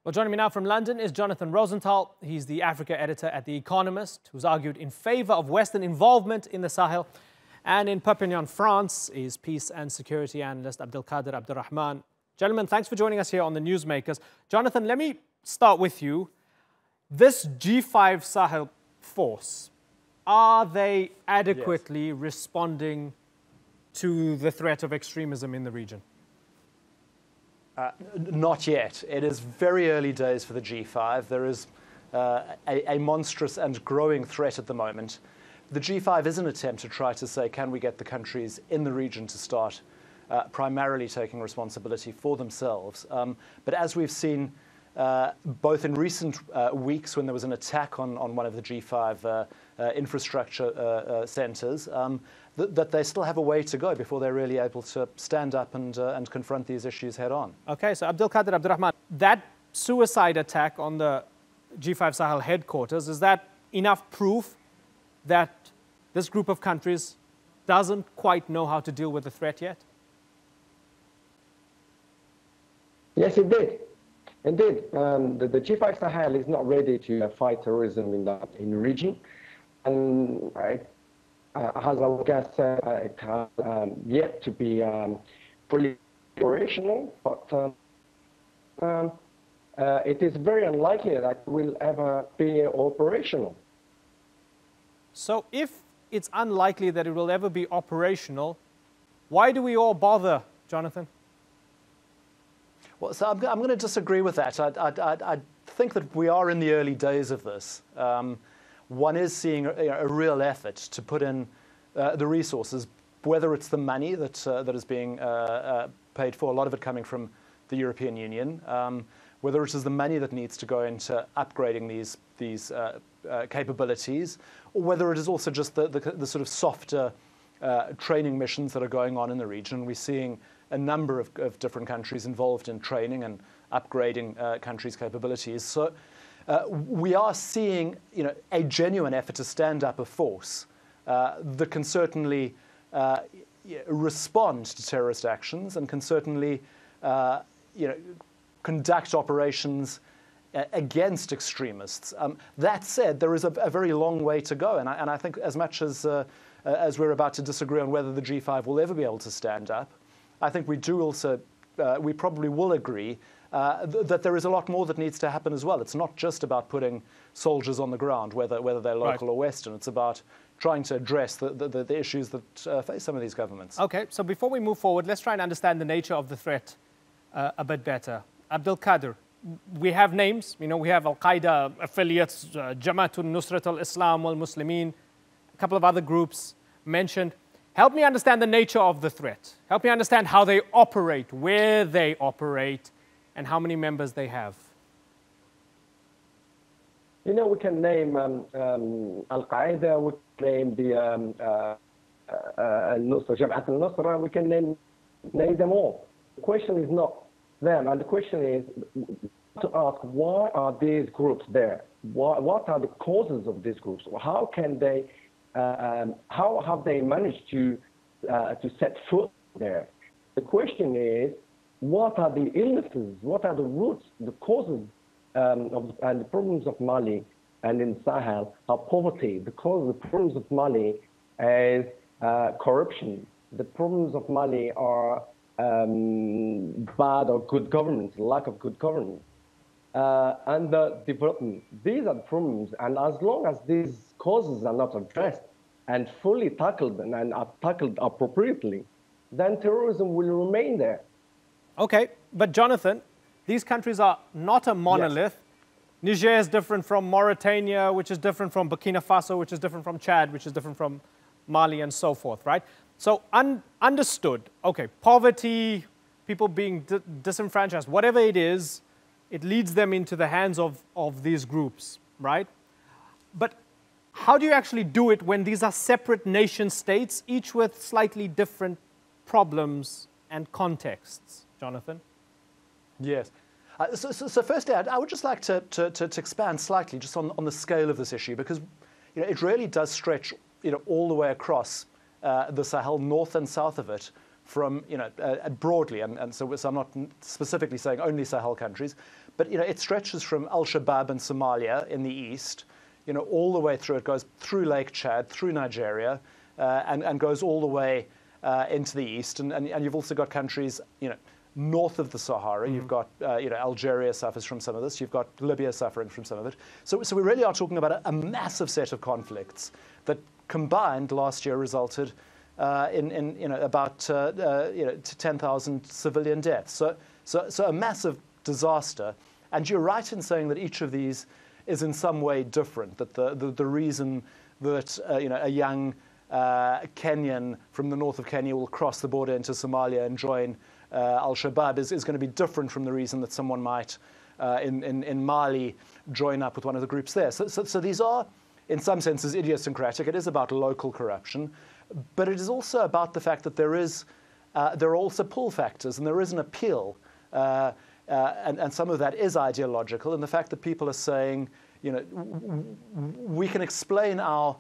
Well, joining me now from London is Jonathan Rosenthal. He's the Africa editor at The Economist, who's argued in favor of Western involvement in the Sahel. And in Perpignan, France, is peace and security analyst Abdelkader Abderrahmane. Gentlemen, thanks for joining us here on the Newsmakers. Jonathan, let me start with you. This G5 Sahel force, are they adequately responding to the threat of extremism in the region? Not yet. It is very early days for the G5. There is a monstrous and growing threat at the moment. The G5 is an attempt to try to say, can we get the countries in the region to start primarily taking responsibility for themselves? But as we've seen, both in recent weeks when there was an attack on one of the G5 infrastructure centres, that they still have a way to go before they're really able to stand up and confront these issues head on. Okay, so Abdelkader Abderrahmane, that suicide attack on the G5 Sahel headquarters, is that enough proof that this group of countries doesn't quite know how to deal with the threat yet? Yes, it did. Indeed, the G5 Sahel is not ready to fight terrorism in the region, and as I guess it has yet to be fully operational, but it is very unlikely that it will ever be operational. So if it's unlikely that it will ever be operational, why do we all bother, Jonathan? Well, so I'm going to disagree with that. I think that we are in the early days of this. One is seeing a real effort to put in the resources, whether it's the money that is being paid for, a lot of it coming from the European Union, whether it is the money that needs to go into upgrading these capabilities, or whether it is also just the sort of softer training missions that are going on in the region. We're seeing a number of different countries involved in training and upgrading countries' capabilities. So we are seeing, a genuine effort to stand up a force that can certainly respond to terrorist actions and can certainly, conduct operations against extremists. That said, there is a very long way to go, and I think as much as we're about to disagree on whether the G5 will ever be able to stand up, I think we do also, we probably will agree that there is a lot more that needs to happen as well. It's not just about putting soldiers on the ground, whether they're local or Western. It's about trying to address the issues that face some of these governments. Okay, so before we move forward, let's try and understand the nature of the threat a bit better. Abdelkader, we have names. We have Al-qaeda affiliates, Jamaatul Nusrat al-Islam wal-Muslimin, a couple of other groups mentioned. Help me understand the nature of the threat. Help me understand how they operate, where they operate, and how many members they have. We can name Al-qaeda, we can name the Jamaat al-Nusra, we can name them all. The question is not them, and the question is to ask, why are these groups there? What are the causes of these groups? How can they, how have they managed to set foot there? The question is, what are the illnesses? What are the roots, the causes and the problems of Mali and in Sahel are poverty. The problems of Mali is corruption. The problems of Mali are bad or good governance, lack of good governance, and the development. These are the problems, and as long as these causes are not addressed and fully tackled and are tackled appropriately, then terrorism will remain there. Okay, but Jonathan, these countries are not a monolith. Yes. Niger is different from Mauritania, which is different from Burkina Faso, which is different from Chad, which is different from Mali, and so forth, right? So understood, okay, poverty, people being disenfranchised, whatever it is, it leads them into the hands of these groups, right? But how do you actually do it when these are separate nation states, each with slightly different problems and contexts, Jonathan? Yes. So firstly, I would just like to expand slightly just on the scale of this issue, because it really does stretch all the way across the Sahel, north and south of it, from, broadly, and so I'm not specifically saying only Sahel countries, but, it stretches from Al-Shabaab and Somalia in the east, all the way through. It goes through Lake Chad, through Nigeria, and goes all the way into the east. And you've also got countries, north of the Sahara. You've got, Algeria suffers from some of this. You've got Libya suffering from some of it. So we really are talking about a massive set of conflicts that combined last year resulted in about 10,000 civilian deaths. So a massive disaster. And you're right in saying that each of these is in some way different. That the reason that a young Kenyan from the north of Kenya will cross the border into Somalia and join Al-Shabaab is going to be different from the reason that someone might in Mali join up with one of the groups there. So these are, in some senses, idiosyncratic. It is about local corruption, but it is also about the fact that there are also pull factors, and there is an appeal, and some of that is ideological, and the fact that people are saying, we can explain our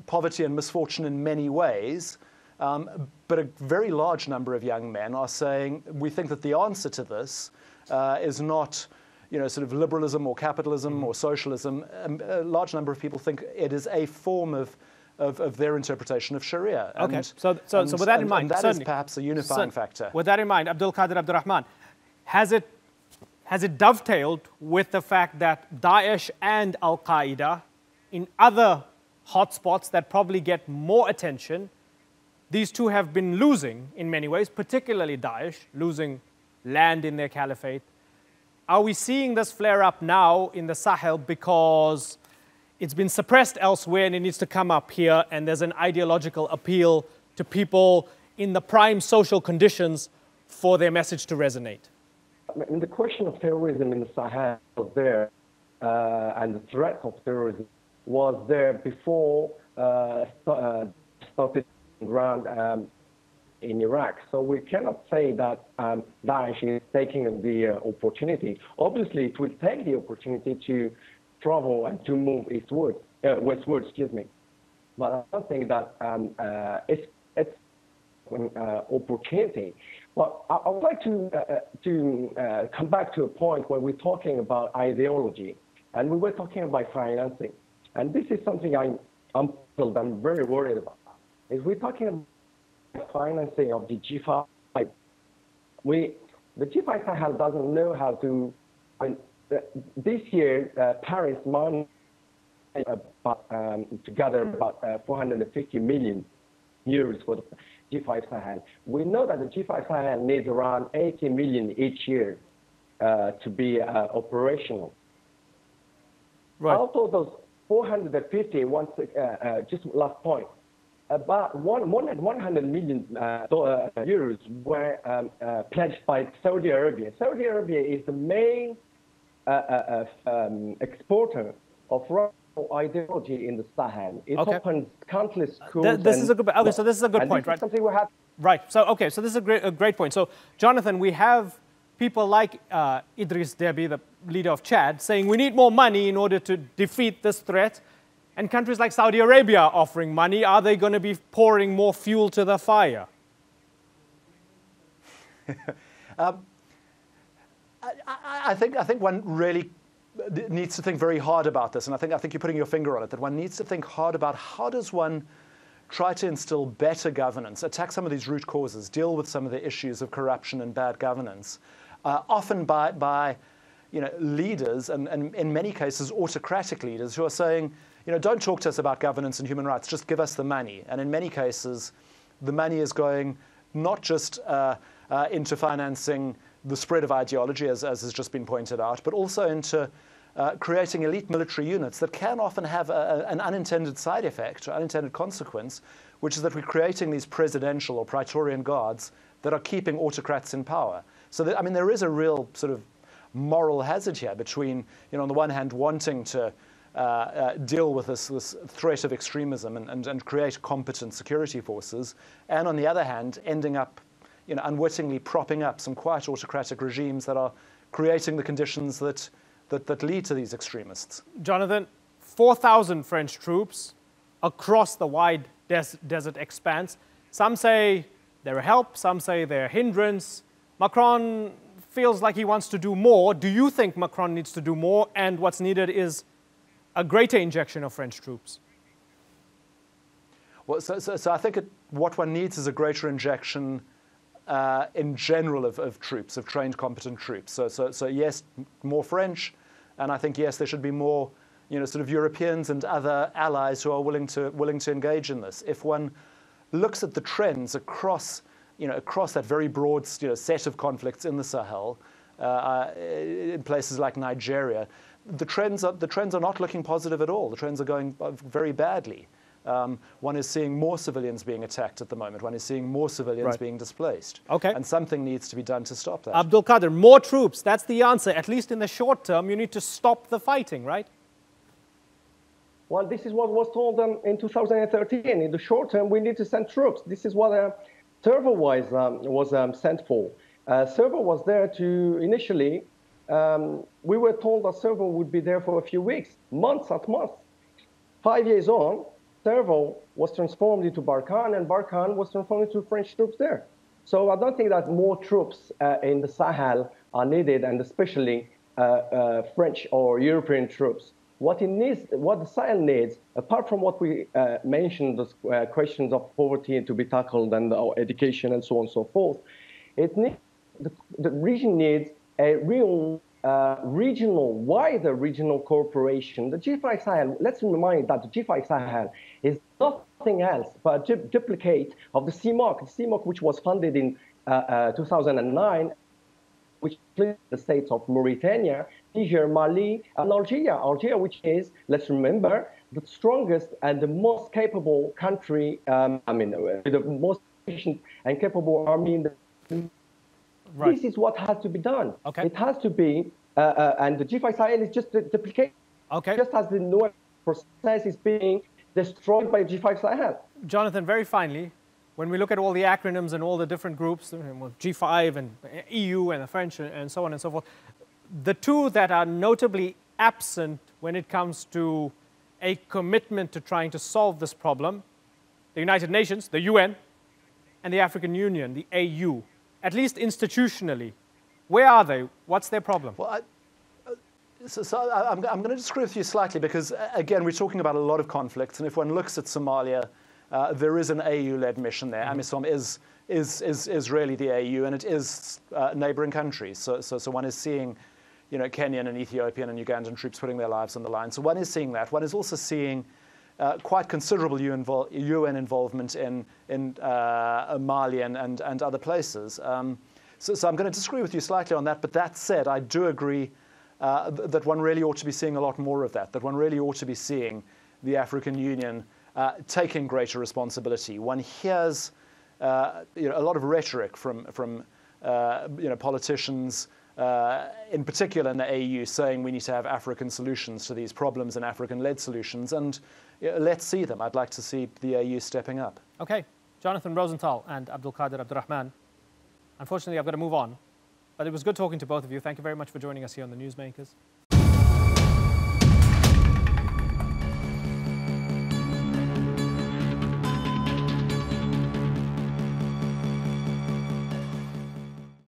poverty and misfortune in many ways, but a very large number of young men are saying, we think that the answer to this is not, sort of liberalism or capitalism or socialism. A large number of people think it is a form of their interpretation of Sharia. Okay, so with that in mind, that is perhaps a unifying factor. With that in mind, Abdelkader Abderrahmane, has it dovetailed with the fact that Daesh and Al-qaeda in other hotspots that probably get more attention, these two have been losing in many ways, particularly Daesh, losing land in their caliphate. Are we seeing this flare up now in the Sahel because it's been suppressed elsewhere and it needs to come up here, and there's an ideological appeal to people in the prime social conditions for their message to resonate? I mean, the question of terrorism in the Sahel was there, and the threat of terrorism was there before started ground in Iraq. So we cannot say that Daesh is taking the opportunity. Obviously, it will take the opportunity to travel and to move westward, excuse me. But I don't think that it's an opportunity. But I would like to come back to a point where we're talking about ideology, and we were talking about financing. And this is something I'm very worried about. Is we're talking about financing of the G5. The G5 Sahel doesn't know how to. This year, Paris managed to gather about 450 million euros for the G5 Sahel. We know that the G5 Sahel needs around 80 million each year to be operational. Right. Out of those 450, just last point, about 100 million euros were pledged by Saudi Arabia. Saudi Arabia is the main exporter of radical ideology in the Sahel. It opens countless schools. This is a good. Okay, so this is a good point, right? Something we have. Right. So so this is a great point. So Jonathan, we have people like Idriss Déby, the leader of Chad, saying we need more money in order to defeat this threat, and countries like Saudi Arabia are offering money. Are they going to be pouring more fuel to the fire? I think one really needs to think very hard about this, and I think you're putting your finger on it, that one needs to think hard about how does one try to instill better governance, attack some of these root causes, deal with some of the issues of corruption and bad governance, often by leaders, and in many cases autocratic leaders who are saying, don't talk to us about governance and human rights, just give us the money. And in many cases, the money is going not just into financing the spread of ideology, as has just been pointed out, but also into creating elite military units that can often have an unintended side effect, or unintended consequence, which is that we're creating these presidential or praetorian guards that are keeping autocrats in power. So there is a real sort of moral hazard here between, on the one hand, wanting to deal with this threat of extremism and create competent security forces, and on the other hand, ending up unwittingly propping up some quite autocratic regimes that are creating the conditions that lead to these extremists. Jonathan, 4,000 French troops across the wide desert expanse. Some say they're a help, some say they're a hindrance. Macron feels like he wants to do more. Do you think Macron needs to do more, and what's needed is a greater injection of French troops? Well, so I think what one needs is a greater injection in general of troops, of trained, competent troops. So yes, more French, and I think yes, there should be more, sort of Europeans and other allies who are willing to engage in this. If one looks at the trends across that very broad set of conflicts in the Sahel, in places like Nigeria, the trends are not looking positive at all. The trends are going very badly. One is seeing more civilians being attacked at the moment. One is seeing more civilians being displaced. Okay. And something needs to be done to stop that. Abdelkader, more troops. That's the answer. At least in the short term, you need to stop the fighting, right? Well, this is what was told in 2013. In the short term, we need to send troops. This is what Servo was sent for. Servo was there to initially, we were told that Servo would be there for a few weeks, months at months. 5 years on, Servo was transformed into Barkhane, and Barkhane was transformed into French troops there. So I don't think that more troops in the Sahel are needed, and especially French or European troops. What the Sahel needs, apart from what we mentioned, the questions of poverty to be tackled and education and so on and so forth, the region needs a real wider regional cooperation. The G5 Sahel, let's remind that the G5 Sahel is nothing else but a duplicate of the CMOC, which was funded in 2009, which includes the states of Mauritania, Niger, Mali, and Algeria. Algeria, which is, let's remember, the strongest and the most capable country, with the most efficient and capable army in the Right. This is what has to be done. Okay. It has to be, and the G5 Sahel is just a duplicate. Okay. Just as the Noah process is being destroyed by G5 Sahel. Jonathan, very finally, when we look at all the acronyms and all the different groups, G5 and EU and the French and so on and so forth, the two that are notably absent when it comes to a commitment to trying to solve this problem, the United Nations, the UN, and the African Union, the AU, at least institutionally, where are they? What's their problem? Well, I'm going to disagree with you slightly because, again, we're talking about a lot of conflicts, and if one looks at Somalia, there is an AU-led mission there. AMISOM is really the AU, and it is neighboring countries. So one is seeing, Kenyan and Ethiopian and Ugandan troops putting their lives on the line. So one is seeing that. One is also seeing quite considerable UN involvement in Mali and other places. So I'm going to disagree with you slightly on that. But that said, I do agree that one really ought to be seeing a lot more of that. That one really ought to be seeing the African Union taking greater responsibility. One hears a lot of rhetoric from politicians, in particular in the AU, saying we need to have African solutions to these problems and African-led solutions. And let's see them. I'd like to see the AU stepping up. Okay, Jonathan Rosenthal and Abdelkader Abderrahmane. Unfortunately, I've got to move on. But it was good talking to both of you. Thank you very much for joining us here on the Newsmakers.